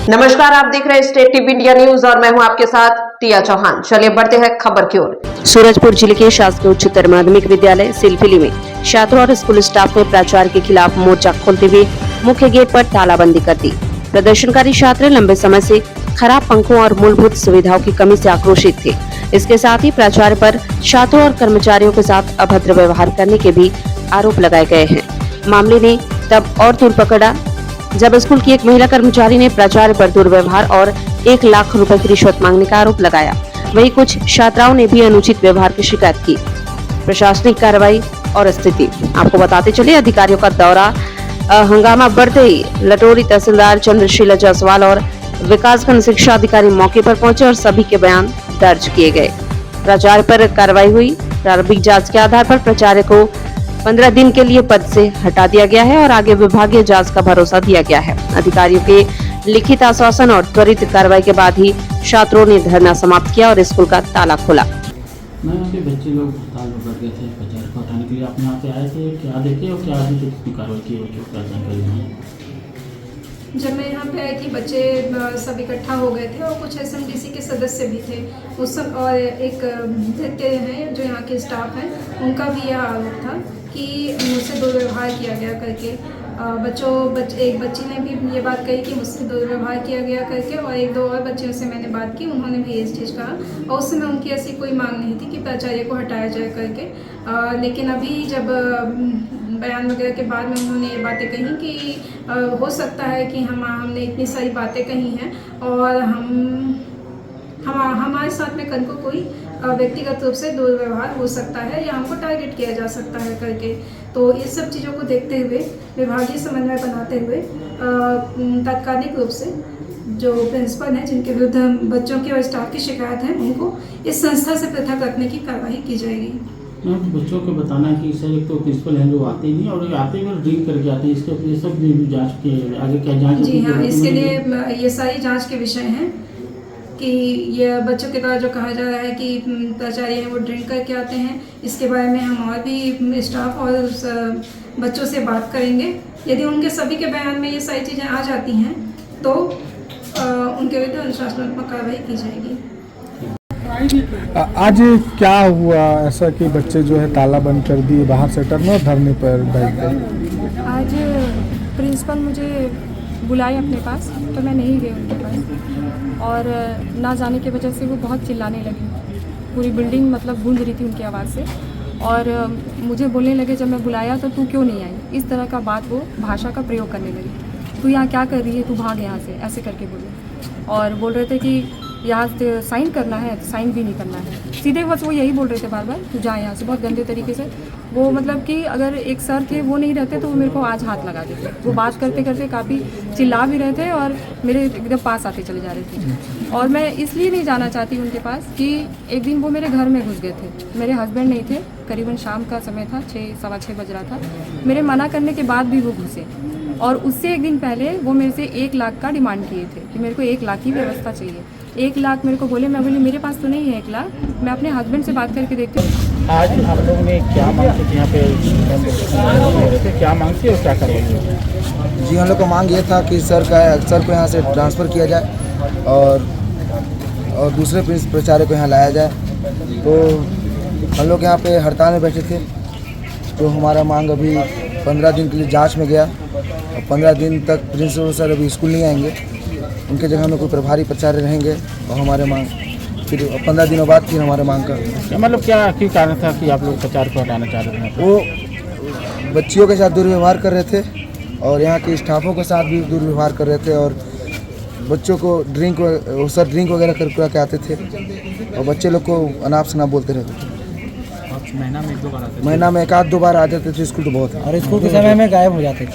नमस्कार, आप देख रहे हैं स्टेट टीवी इंडिया न्यूज और मैं हूं आपके साथ टिया चौहान। चलिए बढ़ते हैं खबर की ओर। सूरजपुर जिले के शासकीय उच्चतर माध्यमिक विद्यालय सिलफिली में छात्रों और स्कूल स्टाफ ने प्राचार्य के खिलाफ मोर्चा खोलते हुए मुख्य गेट पर तालाबंदी कर दी। प्रदर्शनकारी छात्र लंबे समय से खराब पंखों और मूलभूत सुविधाओं की कमी से आक्रोशित थे। इसके साथ ही प्राचार्य पर छात्रों और कर्मचारियों के साथ अभद्र व्यवहार करने के भी आरोप लगाए गए हैं। मामले ने तब और तूल पकड़ा जब स्कूल की एक महिला कर्मचारी ने प्राचार्य पर दुर्व्यवहार और 1 लाख रुपए की रिश्वत मांगने का आरोप लगाया। वहीं कुछ छात्राओं ने भी अनुचित व्यवहार की शिकायत की। प्रशासनिक कार्रवाई और स्थिति आपको बताते चले, अधिकारियों का दौरा हंगामा बढ़ते ही लटोरी तहसीलदार चंद्रशीला जायसवाल और विकासखंड शिक्षा अधिकारी मौके पर पहुंचे और सभी के बयान दर्ज किए गए। प्राचार्य पर कार्रवाई हुई। प्रारंभिक जांच के आधार पर प्राचार्य को 15 दिन के लिए पद से हटा दिया गया है और आगे विभागीय जांच का भरोसा दिया गया है। अधिकारियों के लिखित आश्वासन और त्वरित कार्रवाई के बाद ही छात्रों ने धरना समाप्त किया और स्कूल का ताला खोला। बच्चे लोग हड़ताल में बैठ गए थे प्राचार्य को हटाने के लिए। आप यहाँ पे आए थे, क्या देखे और क्या आगे कितनी कार्रवाई की हो, क्या जानकारी है? जब मैं यहाँ पे आई थी, बच्चे सब इकट्ठा हो गए थे और कुछ एसएमडीसी के सदस्य भी थे उस सब, और एक नृत्य हैं जो यहाँ के स्टाफ हैं, उनका भी यह आरोप था कि मुझसे दुर्व्यवहार किया गया करके। एक बच्ची ने भी ये बात कही कि मुझसे दुर्व्यवहार किया गया करके, और 1-2 और बच्चों से मैंने बात की, उन्होंने भी ये चीज़ कहा। और उस समय उनकी ऐसी कोई मांग नहीं थी कि प्राचार्य को हटाया जाए करके। लेकिन अभी जब बयान वगैरह के बाद में उन्होंने ये बातें कही कि हो सकता है कि हमने इतनी सारी बातें कही हैं और हमारे साथ में कल को कोई व्यक्तिगत रूप से दुर्व्यवहार हो सकता है या हमको टारगेट किया जा सकता है करके। तो इस सब चीज़ों को देखते हुए विभागीय समन्वय बनाते हुए तात्कालिक रूप से जो प्रिंसिपल हैं जिनके विरुद्ध बच्चों की और स्टाफ की शिकायत है, उनको इस संस्था से पृथक रखने की कार्रवाई की जाएगी। बच्चों को बताना है कि सर एक तो प्रिंसिपल हैं जो आते ही नहीं और आते ही ड्रिंक करके आते हैं, इसके लिए सब जांच के आगे क्या जांच? जी हाँ, इसके लिए ये सारी जांच के विषय हैं कि ये बच्चों के द्वारा जो कहा जा रहा है कि प्राचार्य हैं वो ड्रिंक करके आते हैं। इसके बारे में हम और भी स्टाफ और बच्चों से बात करेंगे। यदि उनके सभी के बयान में ये सारी चीज़ें आ जाती हैं तो उनके विरुद्ध अनुशासनात्मक कार्रवाई की जाएगी। आज क्या हुआ ऐसा कि बच्चे जो है ताला बंद कर दिए, बाहर शटर में धरने पर बैठ गए? आज प्रिंसिपल मुझे बुलाए अपने पास, तो मैं नहीं गई उनके पास, और ना जाने की वजह से वो बहुत चिल्लाने लगी। पूरी बिल्डिंग मतलब गूंज रही थी उनकी आवाज़ से, और मुझे बोलने लगे जब मैं बुलाया तो तू क्यों नहीं आई, इस तरह का बात वो भाषा का प्रयोग करने लगी। तू यहाँ क्या कर रही है, तू भाग यहाँ से, ऐसे करके बोले। और बोल रहे थे कि यहाँ से साइन करना है, साइन भी नहीं करना है, सीधे बस वो यही बोल रहे थे बार बार, तू जा यहाँ से, बहुत गंदे तरीके से। वो मतलब कि अगर एक सर थे वो नहीं रहते तो वो मेरे को आज हाथ लगा देते। वो बात करते करते काफ़ी चिल्ला भी रहे थे और मेरे एकदम पास आते चले जा रहे थे। और मैं इसलिए नहीं जाना चाहती उनके पास कि एक दिन वो मेरे घर में घुस गए थे, मेरे हस्बैंड नहीं थे, करीबन शाम का समय था, 6-6:15 बज रहा था। मेरे मना करने के बाद भी वो घुसे, और उससे एक दिन पहले वो मेरे से 1 लाख का डिमांड किए थे कि मेरे को 1 लाख की व्यवस्था चाहिए। 1 लाख मेरे को बोले, मैं बोली मेरे पास तो नहीं है 1 लाख, मैं अपने हस्बैंड से बात करके देखती हूँ। आज आप लोगों ने क्या मांग की यहाँ पे, क्या मांग थी और क्या करेंगे? जी, हम लोग को मांग ये था कि सर को यहाँ से ट्रांसफ़र किया जाए और दूसरे प्राचार्य को यहाँ लाया जाए। तो हम लोग यहाँ पे हड़ताल में बैठे थे, तो हमारा मांग अभी 15 दिन के लिए जांच में गया और 15 दिन तक प्रिंसिपल सर अभी स्कूल नहीं आएंगे, उनके जगह में कोई प्रभारी प्राचार्य रहेंगे और हमारे मांग फिर 15 दिनों बाद फिर हमारे मांग का मतलब क्या कारण था कि आप लोग प्राचार्य को हटाना चाह रहे थे? वो बच्चियों के साथ दुर्व्यवहार कर रहे थे और यहाँ के स्टाफों के साथ भी दुर्व्यवहार कर रहे थे, और बच्चों को ड्रिंक वगैरह करके आते थे और बच्चे लोग को अनाप शनाप बोलते रहते थे। महीना में 1-2 बार आते थे? महीना में 1-2 बार आ जाते थे स्कूल, तो बहुत है। और स्कूल के समय में गायब हो जाते थे।